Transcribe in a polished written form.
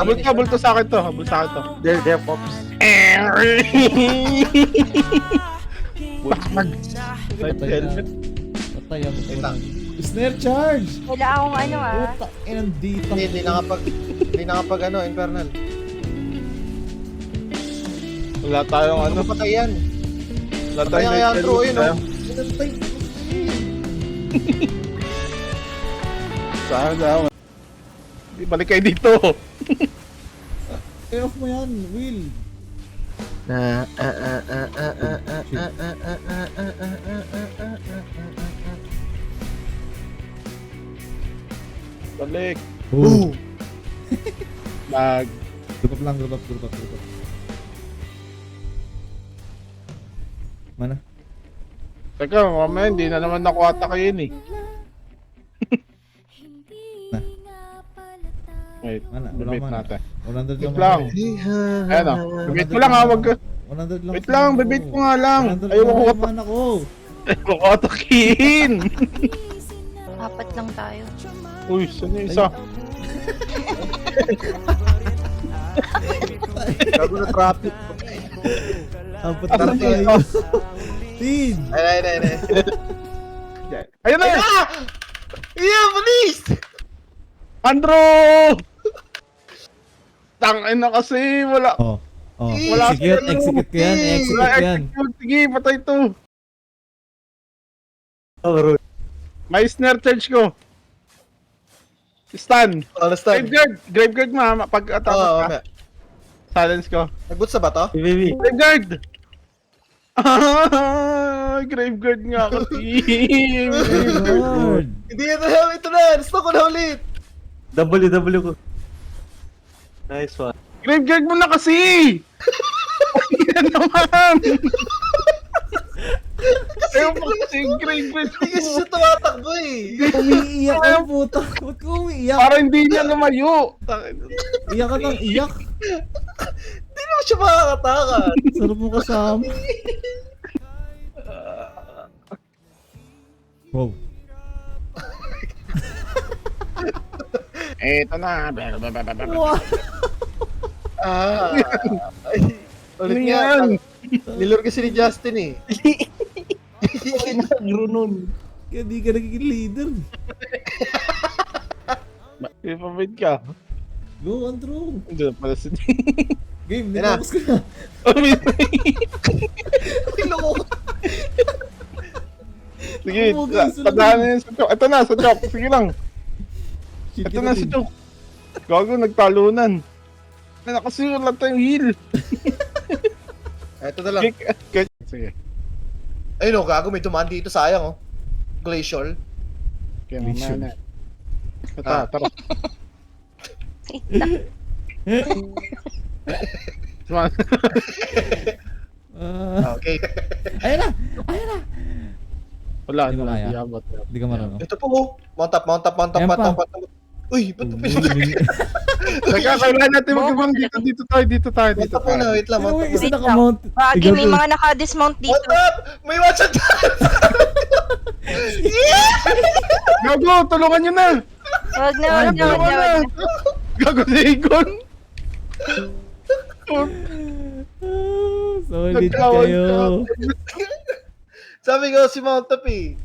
Habol to sa akin to. Habol sa akin to. There, Pops. Helmet. Patay ako. Wait lang. Snare charge! Wala akong ano Puta, inandito. Hindi nakapag ano, Infernal. Wala tayong ano. Ano patay yan? Wala Patay tayong ang Yandro, yun, no? Inantay. Sana. Balik kayo dito. Off mo yan, Will. Balik. Boom! Bag. Group up lang, group up. Mana? Teka, mamaya hindi na naman ako atakayin eh. Na? Wait, Mana? Wala debate mana. natin. 100 Wait lang. lang. Ayan o. Debate ko lang ha, wag ka. 100 lang. Wait lang, debate ko nga lang. 100 Ayaw ko lang mana ko. atakihin. Apat lang tayo. Uy, saan yung isa? Gago na traffic. Apat Asan lang yung tayo. isa? Tin! Ay. Ayun na! Yeah, please! Andrew! Tangin na kasi, wala. Oh. Wala Execute ko yan, execute ko yan. Sige, patay to. Oh, May snare charge ko. Stun. understand. Graveguard ma, pag Oo, atake ka. Silence ko. Nag-boot sa ba to? Graveguard! Ah, Graveguard nga kasi. Lord! Hindi, ito na! Gusto ko na ulit! W ko. Nice one. Graveguard mo na kasi! Yan naman! Ayaw mo kasi yung Graveguard Hindi kasi mo. siya tumatakbo eh! Umiiyak ang puta. Ba't ka umiiyak? Para hindi niya lumayo. Iyak ka ng iyak. Hindi naman siya makakatakan! Sarap mo kasama. Wow. Eto na. Wow. Ay, ulit Ano nga. yan? Nilor kasi ni Justin eh. Kaya di ka nagiging leader. Ipabait ka. Go, Andrew. Hindi na pala si... Game, Yan na. nilabas ka na. Niloko. Sige, Oo, guys, wala tandaan na yun sa chok. Ito na, sa chok. Sige lang. Shit Ito kita na si din. chok. Gago, nagtalunan. Ay, kasi wala tayong heal. Ito na lang. Sige. Ayun o, gago, may dumaan dito, sayang oh. Glacial. Kaya Mission. mamaya na. Ito, Ah. tara. Tama. Okay. Ayun na! Ayun na! Wala, Hindi ko wala. kaya. Di abot. Hindi ka marunong. Ito po oh. Mount up. Ayan pa. Uy, ba't pinatay? Teka, kailangan natin mag-ibang dito tayo. Wait lang muna, wait lang. Pero Mount may up. isa nakamount. Bagi may mga naka-dismount dito. Mount up! May watch out dyan! Gago, tulungan nyo na. Wag na. Gago si Egon. Solid Nagkawan kayo. Sabi ko si Mount up eh.